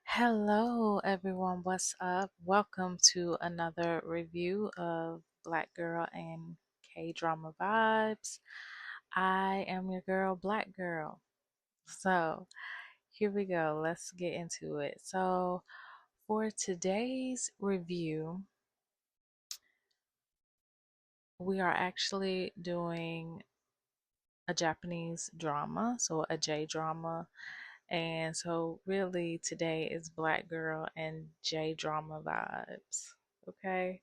Hello, everyone. What's up? Welcome to another review of Black Girl and K-Drama Vibes. I am your girl, Black Girl. So, here we go. Let's get into it. So, for today's review, we are actually doing a Japanese drama, so a J drama. And so, really, today is Black Girl and J drama vibes. Okay.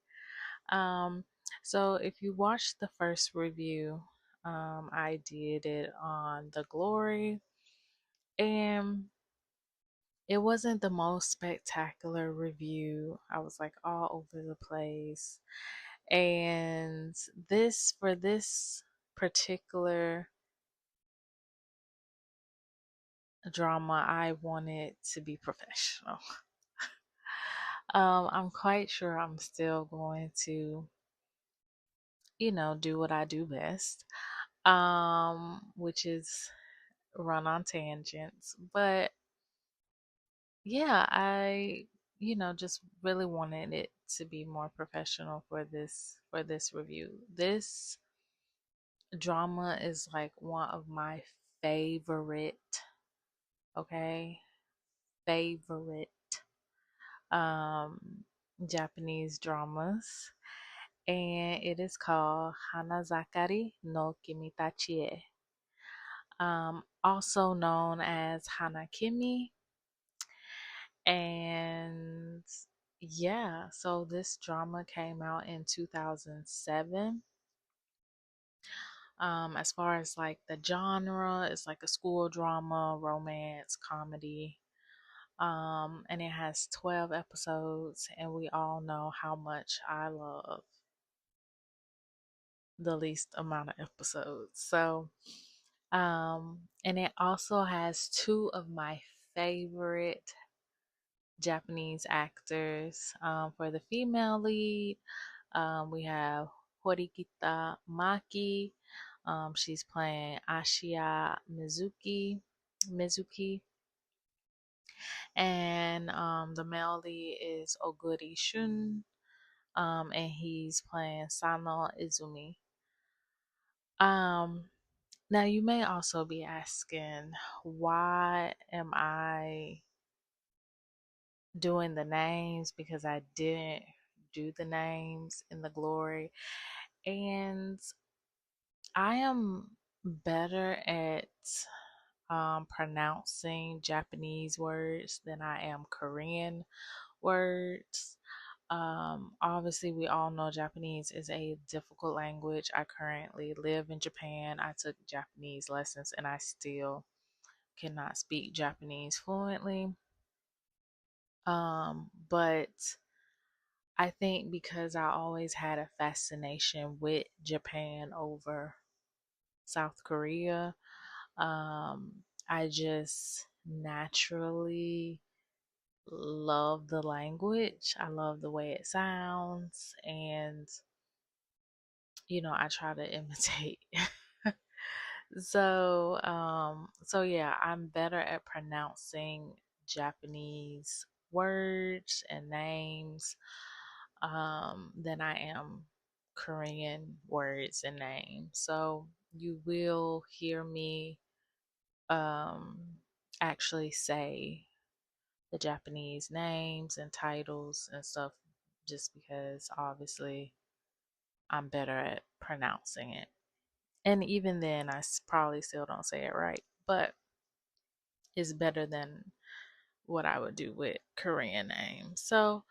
Um, so if you watched the first review, I did it on The Glory, and it wasn't the most spectacular review. I was like all over the place. And for this particular drama, I wanted to be professional. I'm quite sure I'm still going to, do what I do best, which is run on tangents. But yeah, just really wanted it to be more professional for this review. This drama is like one of my favorite, okay? Favorite um Japanese dramas. And it is called Hanazakari no Kimitachi, also known as Hana Kimi. And yeah, so this drama came out in 2007. As far as like the genre, it's like a school drama, romance, comedy. And it has 12 episodes, and we all know how much I love the least amount of episodes. So, and it also has two of my favorite Japanese actors. For the female lead, we have Horikita Maki. She's playing Ashia Mizuki. And the male lead is Oguri Shun. And he's playing Sano Izumi. Um, Now you may also be asking, why am I doing the names? Because I didn't do the names in the glory. And I am better at pronouncing Japanese words than I am Korean words. Obviously, we all know Japanese is a difficult language. I currently live in Japan. I took Japanese lessons and I still cannot speak Japanese fluently. But I think because I always had a fascination with Japan over South Korea, I just naturally love the language. I love the way it sounds, and I try to imitate. So yeah, I'm better at pronouncing Japanese words and names than I am Korean words and names. So you will hear me um, actually say the Japanese names and titles and stuff just because obviously I'm better at pronouncing it. And even then, probably still don't say it right, but it's better than what I would do with Korean names. So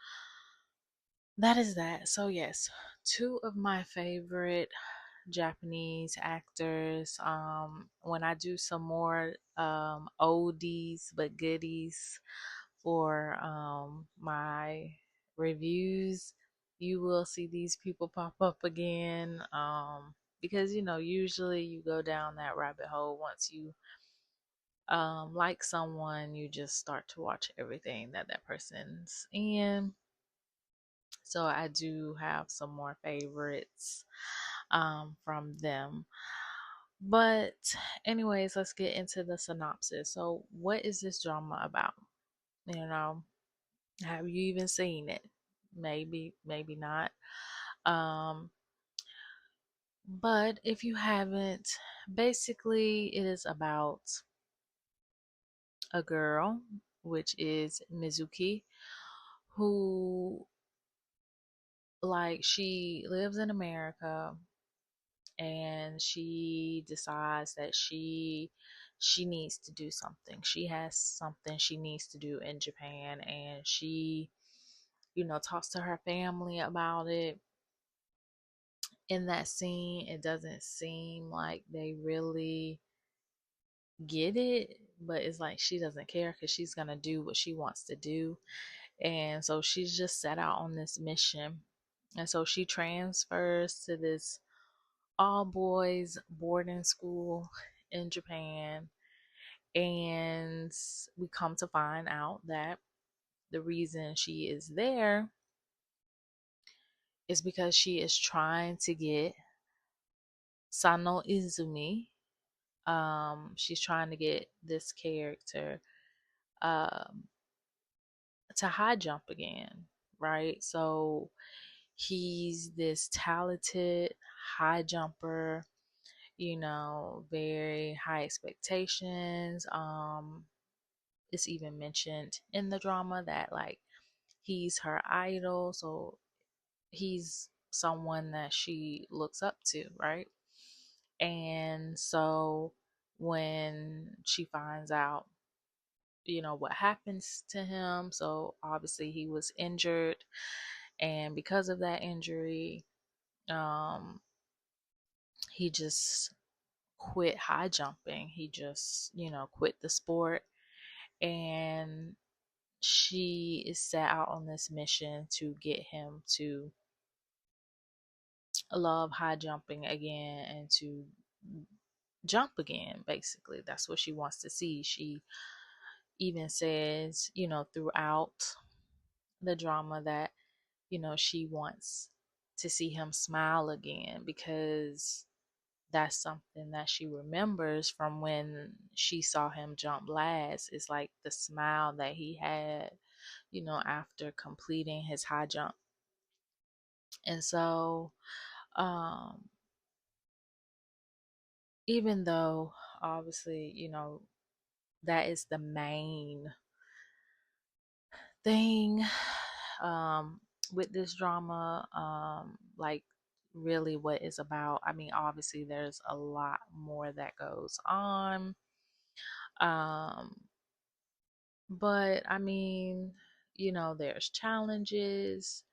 that is that. So, yes, two of my favorite Japanese actors. When I do some more oldies but goodies for my reviews, you will see these people pop up again. Because usually you go down that rabbit hole once you like someone, you just start to watch everything that that person's in. So I do have some more favorites from them. But anyways, let's get into the synopsis. So what is this drama about? You know, have you even seen it? Maybe, maybe not. Um, but if you haven't, basically it is about a girl, which is Mizuki, who she lives in America and she decides that she needs to do something. She has something she needs to do in Japan, and she talks to her family about it. In that scene, it doesn't seem like they really get it, but it's like she doesn't care because she's gonna do what she wants to do. And so she's just set out on this mission. And so she transfers to this all boys boarding school in Japan. And we come to find out that the reason she is there is because she is trying to get Sano Izumi. She's trying to get this character um, to high jump again, right? So he's this talented high jumper, very high expectations. It's even mentioned in the drama that like he's her idol, so he's someone that she looks up to, right? And so when she finds out, what happens to him, so obviously he was injured, and because of that injury, um, he just quit high jumping. He just, quit the sport. And she is set out on this mission to get him to love high jumping again and to jump again, basically. That's what she wants to see. She even says, throughout the drama that, she wants to see him smile again because that's something that she remembers from when she saw him jump last. It's like the smile that he had, after completing his high jump. And so, um, even though obviously, that is the main thing with this drama, like really what it's about. I mean, obviously, there's a lot more that goes on. Um, but I mean, there's challenges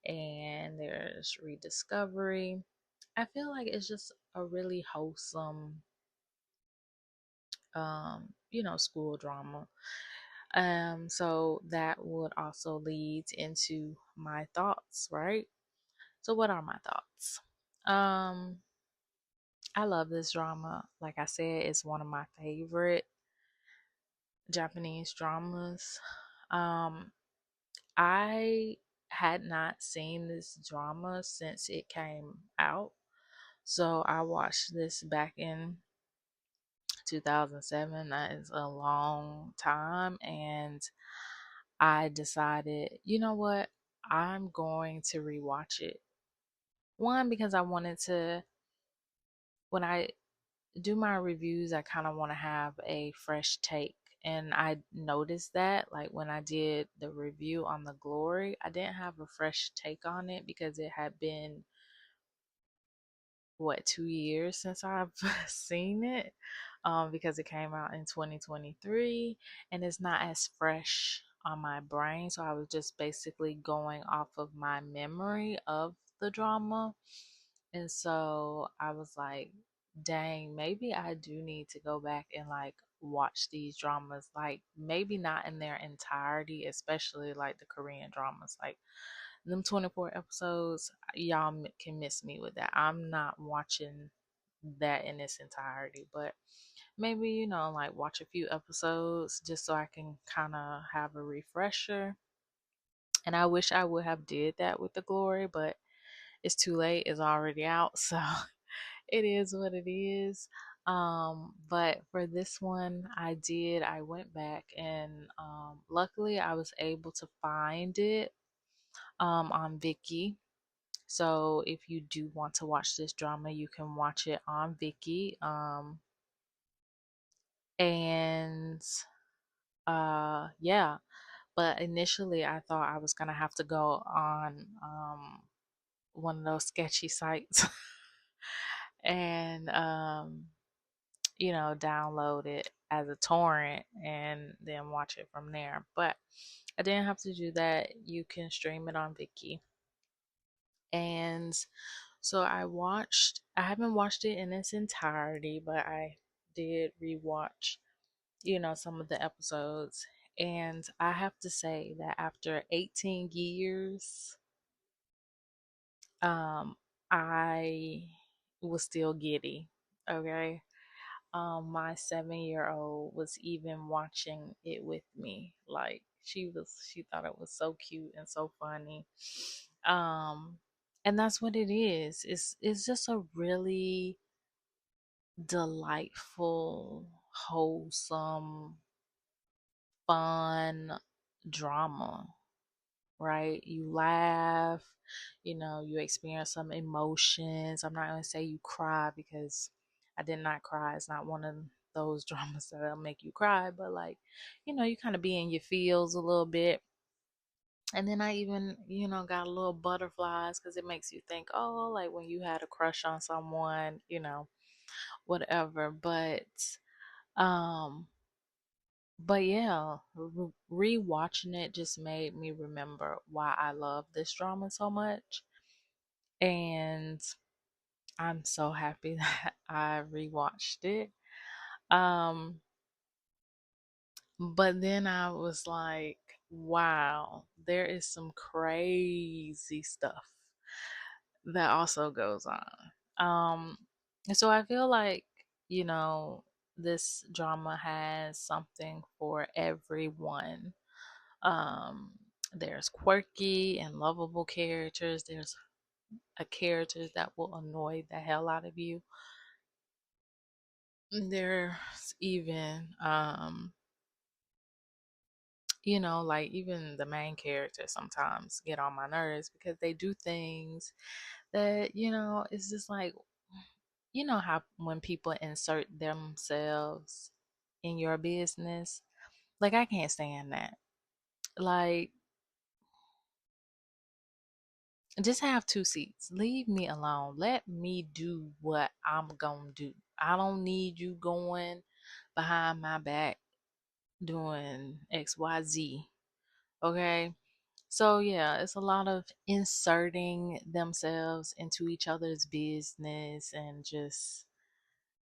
and there's rediscovery. I feel like it's just a really wholesome, school drama. So that would also lead into my thoughts, right? So what are my thoughts? Um, I love this drama. Like I said, it's one of my favorite Japanese dramas. Um, I had not seen this drama since it came out. So I watched this back in 2007. That is a long time. And I decided, you know what? I'm going to rewatch it. One, because I wanted to, when I do my reviews, I kind of want to have a fresh take. And I noticed that, like when I did the review on The Glory, I didn't have a fresh take on it because it had been, what, 2 years since I've seen it, because it came out in 2023 and it's not as fresh on my brain. So I was just basically going off of my memory of the drama. And so I was like, dang, maybe I do need to go back and like watch these dramas, like maybe not in their entirety, especially like the Korean dramas. Like them 24 episodes, y'all can miss me with that. I'm not watching that in its entirety, but maybe, like watch a few episodes just so I can kind of have a refresher. And I wish I would have did that with The Glory, but it's too late. It's already out, so it is what it is. But for this one, I went back and luckily I was able to find it on Viki. So if you do want to watch this drama, you can watch it on Viki. And yeah, but initially I thought I was gonna have to go on one of those sketchy sites and download it as a torrent and then watch it from there. But I didn't have to do that. You can stream it on Viki. And so I haven't watched it in its entirety, but I did rewatch, some of the episodes. And I have to say that after 18 years, um, I was still giddy. Okay. My 7-year old was even watching it with me. Like she thought it was so cute and so funny. Um, and that's what it is. It's just a really delightful, wholesome, fun drama, right? You laugh, you experience some emotions. I'm not going to say you cry because I did not cry. It's not one of those dramas that'll make you cry, but like, you kind of be in your feels a little bit. And then I even, got a little butterflies because it makes you think, oh, like when you had a crush on someone, whatever. Um, but yeah, rewatching it just made me remember why I love this drama so much. And I'm so happy that I rewatched it. Um, but then I was like, wow, there is some crazy stuff that also goes on. And so I feel like, you know, this drama has something for everyone. Um, there's quirky and lovable characters. There's a character that will annoy the hell out of you. There's even like even the main characters sometimes get on my nerves because they do things that, it's just like, how when people insert themselves in your business, like I can't stand that. Like, just have two seats. Leave me alone. Let me do what I'm gonna do. I don't need you going behind my back doing XYZ. Okay? So, yeah, it's a lot of inserting themselves into each other's business and just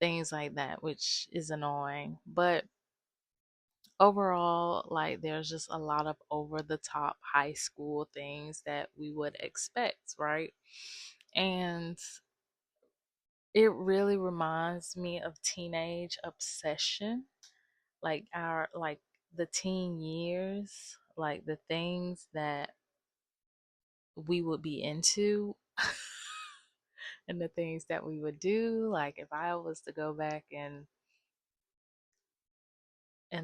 things like that, which is annoying. But overall, like, there's just a lot of over the top high school things that we would expect, right? And it really reminds me of teenage obsession, like the teen years, like the things that we would be into and the things that we would do. Like if I was to go back and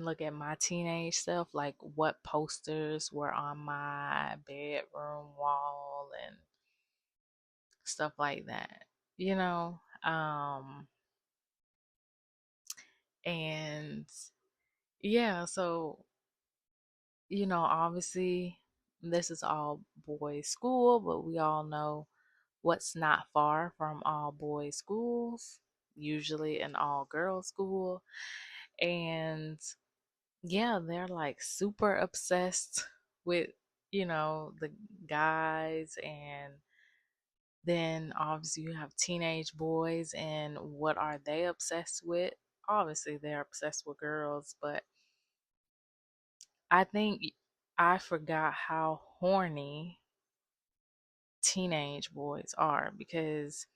look at my teenage self, like what posters were on my bedroom wall and stuff like that, you know? And yeah, so, obviously this is all boys school, but we all know what's not far from all boys schools, usually an all girls school. And yeah, they're like super obsessed with, the guys. And then obviously you have teenage boys, and what are they obsessed with? Obviously, they're obsessed with girls, but I think I forgot how horny teenage boys are because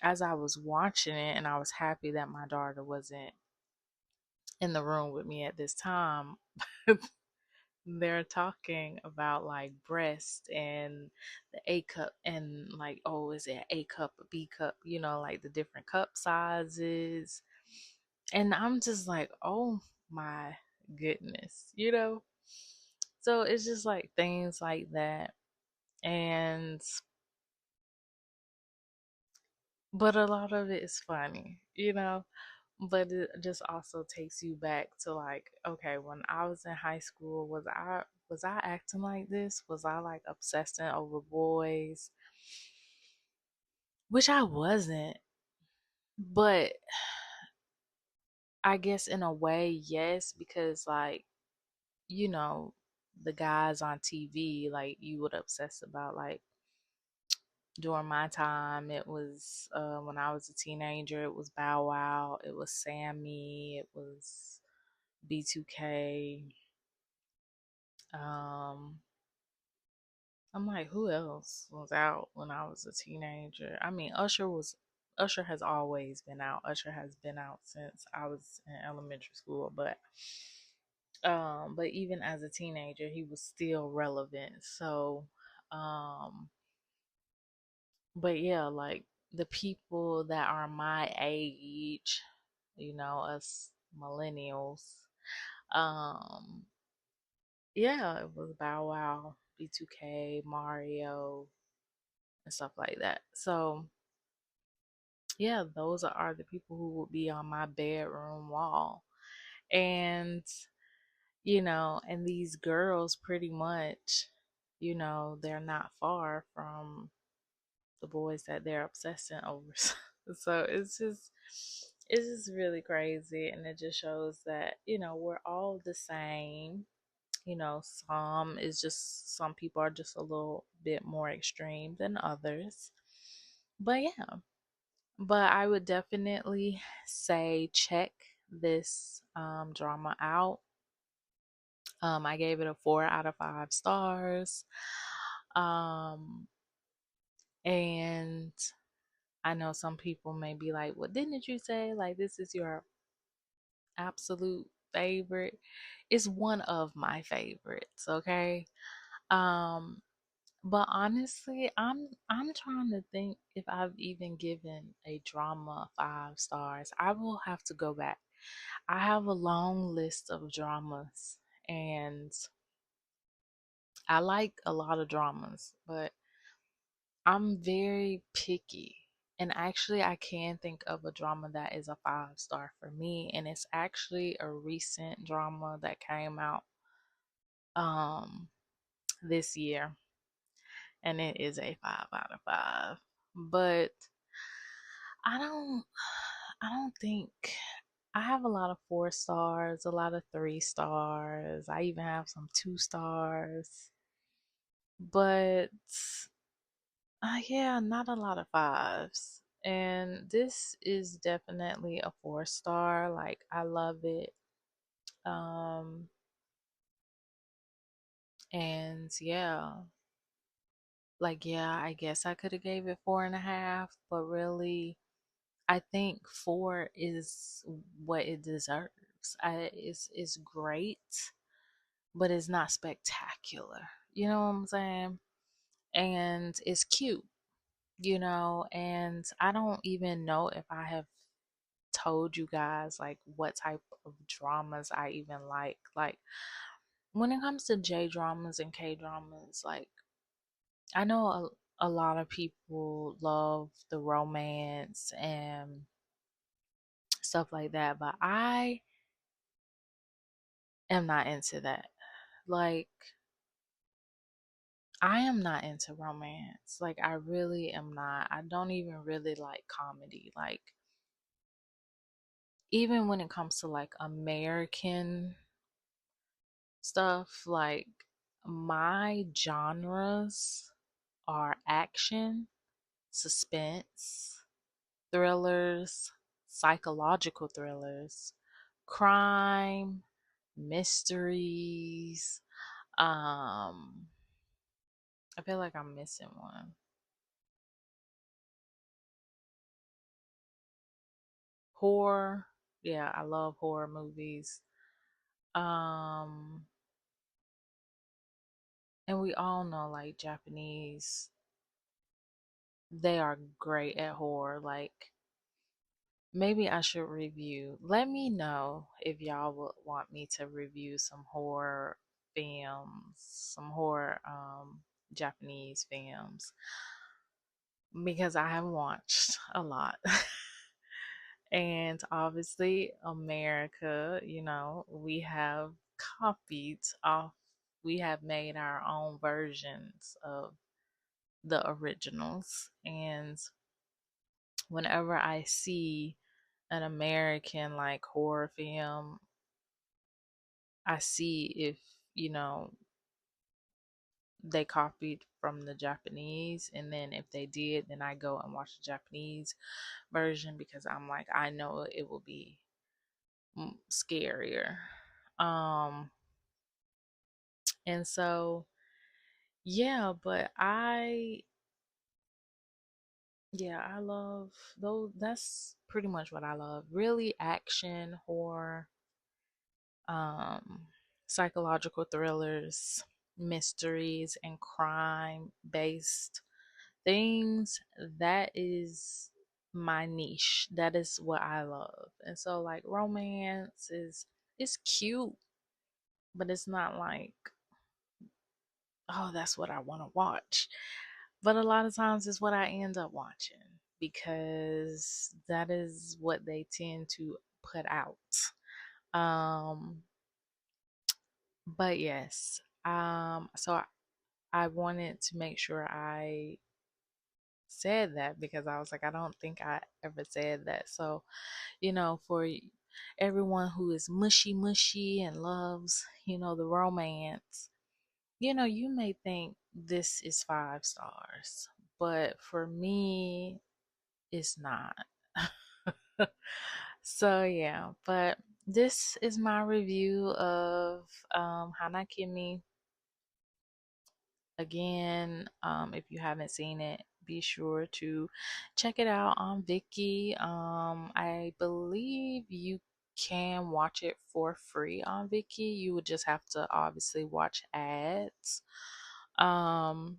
as I was watching it, and I was happy that my daughter wasn't in the room with me at this time, they're talking about like breast and the A cup and like, oh, is it A cup or B cup? Like the different cup sizes. And I'm just like, oh my goodness. So it's just like things like that. And but a lot of it is funny. But it just also takes you back to like, okay, when I was in high school, was I acting like this? Was I like obsessing over boys? Which I wasn't, but I guess in a way, yes, because like, you know, the guys on TV, like you would obsess about like during my time, it was when I was a teenager, it was Bow Wow, it was Sammy, it was B2K. Um, I'm like, who else was out when I was a teenager? I mean, Usher has always been out. Usher has been out since I was in elementary school, but even as a teenager, he was still relevant. So, um, but yeah, like the people that are my age, us millennials, um, yeah, it was Bow Wow, B2K, Mario, and stuff like that. So, yeah, those are the people who would be on my bedroom wall. And, and these girls pretty much, they're not far from the boys that they're obsessing over. So it's just really crazy, and it just shows that, we're all the same. Some people are just a little bit more extreme than others. But yeah, but I would definitely say check this drama out. I gave it a 4 out of 5 stars. Um, and I know some people may be like, well, didn't you say like this is your absolute favorite? It's one of my favorites, okay? Um, but honestly, I'm trying to think if I've even given a drama 5 stars. I will have to go back. I have a long list of dramas, and I like a lot of dramas, but I'm very picky. And actually, I can think of a drama that is a 5 star for me, and it's actually a recent drama that came out um this year, and it is a 5 out of 5. But I don't I don't think I have a lot of 4 stars, a lot of 3 stars. I even have some 2 stars. But yeah, not a lot of fives. And this is definitely a 4 star. Like I love it. Um and yeah, like yeah, I guess I could have gave it 4.5, but really I think 4 is what it deserves. It's great, but it's not spectacular. You know what I'm saying? And it's cute, and I don't even know if I have told you guys like what type of dramas I even like. Like when it comes to J dramas and K dramas, like I know a lot of people love the romance and stuff like that, but I am not into that. Like I am not into romance. Like I really am not. I don't even really like comedy. Like even when it comes to like American stuff, like my genres are action, suspense, thrillers, psychological thrillers, crime, mysteries. I feel like I'm missing one. Horror. Yeah, I love horror movies. Um, and we all know like Japanese, they are great at horror. Like maybe I should review. Let me know if y'all would want me to review some horror films, some horror Japanese films because I have watched a lot. And obviously, America, we have copied off, we have made our own versions of the originals. And whenever I see an American like horror film, I see if, you know, they copied from the Japanese. And then if they did, then I go and watch the Japanese version because I'm like, I know it will be scarier. Um, and so, yeah, but yeah, I love those. That's pretty much what I love. Really action, horror, um, psychological thrillers, mysteries, and crime based things. That is my niche. That is what I love. And so like romance is it's cute, but it's not like, oh, that's what I want to watch. But a lot of times it's what I end up watching because that is what they tend to put out. Um, but yes, so I wanted to make sure I said that because I was like, I don't think I ever said that. So, for everyone who is mushy mushy and loves, the romance, you may think this is 5 stars, but for me, it's not. So yeah, but this is my review of Hana Kimi. Again, if you haven't seen it, be sure to check it out on Viki. I believe you can watch it for free on Viki. You would just have to obviously watch ads. Um,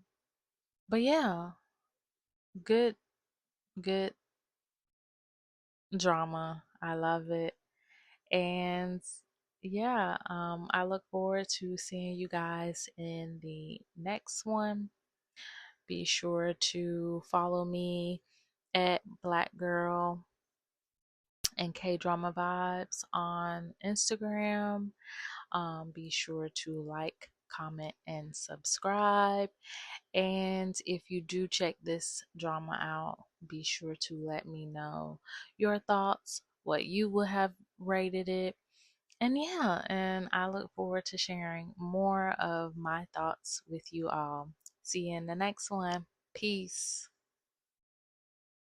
but yeah, good, good drama. I love it. And yeah, I look forward to seeing you guys in the next one. Be sure to follow me at Black Girl and Kdrama Vibes on Instagram. Be sure to like, comment, and subscribe. And if you do check this drama out, be sure to let me know your thoughts, what you would have rated it. And yeah, and I look forward to sharing more of my thoughts with you all. See you in the next one. Peace.